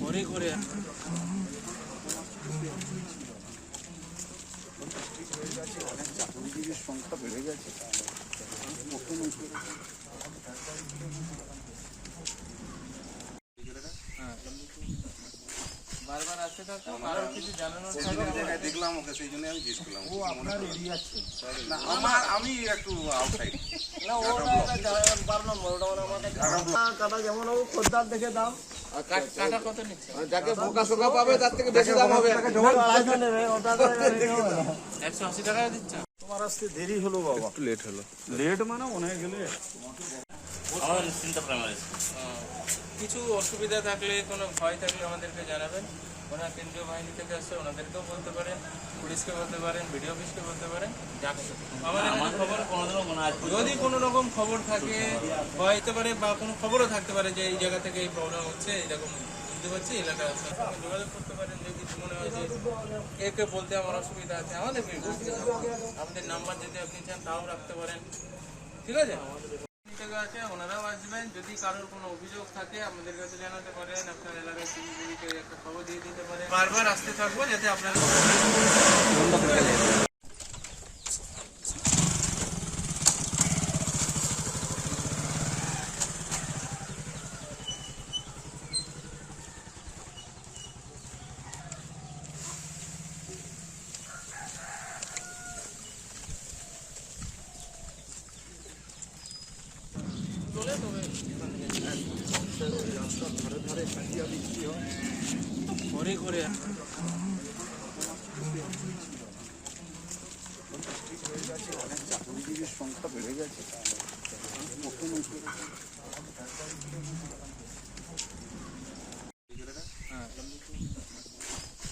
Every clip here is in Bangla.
ঘরে ঘরে চাকরিজীবীর সংখ্যা বেড়ে গেছে। বারবার আসতে থাকতো, কারো কিছু জানানোর দেখলাম ওকে, সেই জন্য আমি জিজ্ঞেস করলাম। ও আপনার এরিয়া আছে না, আমি একটু আউটসাইড। না, ওটা 12 নম্বর, ওটা আমাদের কাটা যেমন ও খদ্দার দেখে দাম কাটা কত নিচ্ছে? যাকে বোকা শোকা পাবে তার থেকে বেশি দাম হবে। 180 টাকা দিচ্ছে। তোমার আসতে দেরি হলো বাবা, একটু লেট হলো। লেট মানে অনেক গেলে কিছু অসুবিধা থাকলে, কোনো ভয় থাকলে আমাদেরকে জানাবেন। ওনারা কেন্দ্রীয় বাহিনী থেকে আসছে, ওনাদেরকেও বলতে পারেন, পুলিশকে বলতে পারেন, বিডিও অফিসকে বলতে পারেন। আমাদের খবর যদি কোনো রকম খবর থাকে, হতে পারে বা কোনো খবরও থাকতে পারে যে এই জায়গা থেকে এই প্রবলেম হচ্ছে, এইরকম বুঝতে পারছি, এলাকায় যোগাযোগ করতে পারেন। যদি মনে হয় যে একে বলতে আমার অসুবিধা আছে, আমাদেরকে বলতে হবে। আমাদের নাম্বার যদি আপনি চান তাও রাখতে পারেন, ঠিক আছে? আছে, ওনারাও আসবেন। যদি কারোর কোনো অভিযোগ থাকে আমাদের কাছে জানাতে পারেন, আপনার এলাকায় সিভিকে একটা খবর দিয়ে দিতে পারেন। বারবার আসতে থাকবো যাতে আপনারা ঘরে ঘরে চাকরিজীবীর সংখ্যা বেড়ে গেছে।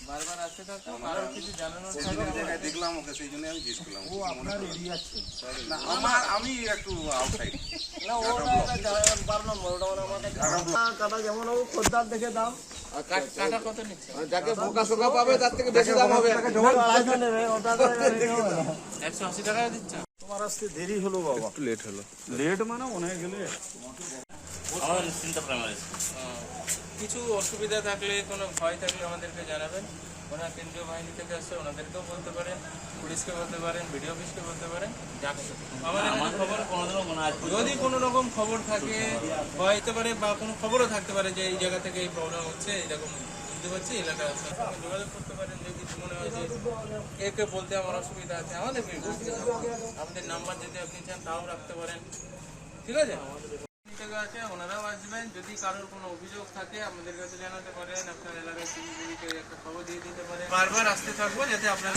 বারবার আসতে থাকতো, কারো কিছু জানানোর দেখলাম ওকে, সেই জন্য আমি জিজ্ঞেস করলাম। ও আপনার এরিয়া আছে না, আমি একটু আউটসাইড। না, ওটা 12 নম্বর, ওটা আমাদের কাটা যেমন ও খদ্দার দেখে দাম কাটা কত নিচ্ছে? যাকে বোকা শোকা পাবে তার থেকে বেশি দাম হবে। 180 টাকা দিচ্ছে। তোমার আসতে দেরি হলো বাবা, একটু লেট হলো। লেট মানে অনেক গেলে কিছু অসুবিধা থাকলে, কোনো ভয় থাকলে আমাদেরকে জানাবেন। ওনারা কেন্দ্রীয় বাহিনী থেকে আসছে, ওনাদেরকেও বলতে পারেন, পুলিশকে বলতে পারেন, বিডিও অফিসকে বলতে পারেন। আমাদের খবর যদি কোনো রকম খবর থাকে, হতে পারে বা কোনো খবরও থাকতে পারে যে এই জায়গা থেকে এই প্রবলেম হচ্ছে, এইরকম বুঝতে পারছি, এলাকায় যোগাযোগ করতে পারেন। যদি মনে হয় যে একে বলতে আমার অসুবিধা আছে, আমাদেরকে বলতে হবে। আমাদের নাম্বার যদি আপনি চান তাও রাখতে পারেন, ঠিক আছে? আছে, ওনারাও আসবেন। যদি কারোর কোনো অভিযোগ থাকে আমাদের কাছে জানাতে পারেন, আপনার এলাকায় সিভিকে একটা খবর দিয়ে দিতে পারেন। বারবার আসতে থাকবো যাতে আপনারা